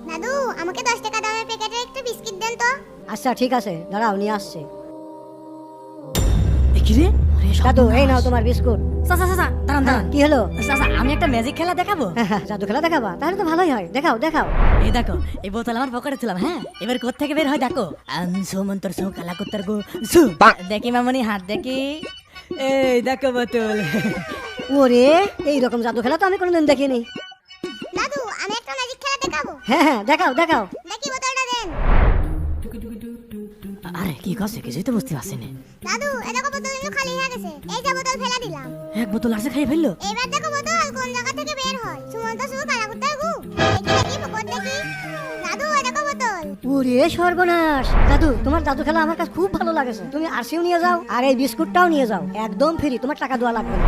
দাদু আমাকে 10 টাকা দামের প্যাকেটের একটু বিস্কিট দেন তো। আচ্ছা ঠিক আছে, দাঁড়াও নিয়ে আসছে। কি রে? দাদু এই নাও তোমার বিস্কুট। চাচা চাচা দাঁড়ান দাঁড়ান। কি হলো? চাচা আমি একটা ম্যাজিক খেলা দেখাবো। জাদু খেলা দেখাবা? তাহলে তো ভালোই হয়, দেখাও দেখাও। এই দেখো, এই বোতল আমার পকেটে ছিলাম। হ্যাঁ, এবার কোথা থেকে বের হয় দেখো। সুমন্তর সু কালা কুত্তার গু সু। দেখি মামনি হাত দেখি। এই দেখো বোতল। ওরে, এই রকম জাদু খেলা তো আমি কোনোদিন দেখিনি। দাদু আমি একটা ম্যাজিক খেলা দেখাবো। হ্যাঁ দেখাও দেখাও। দেখি বোতলটা দেন। আরে কি করছে কিছুই তো বুঝতে পারছি না। দাদু এই দেখো বোতল কিন্তু খালি হয়ে গেছে। এই যে বোতল ফেলা দিলাম। এক বোতল আছে খাই ফেললো। এবার দেখো বোতল কোন জায়গা থেকে বের হয়। সুমন্ত শুধু কালা কুত্তার গু। দেখি দেখি পকট দেখি। দাদু এই দেখো বোতল। ওরে সর্বনাশ! দাদু তোমার জাদু খেলা আমার কাছে খুব ভালো লাগেছে। তুমি আরসিও নিয়ে যাও আর এই বিস্কুটটাও নিয়ে যাও, একদম ফ্রি, তোমার টাকা দেওয়া লাগবে না।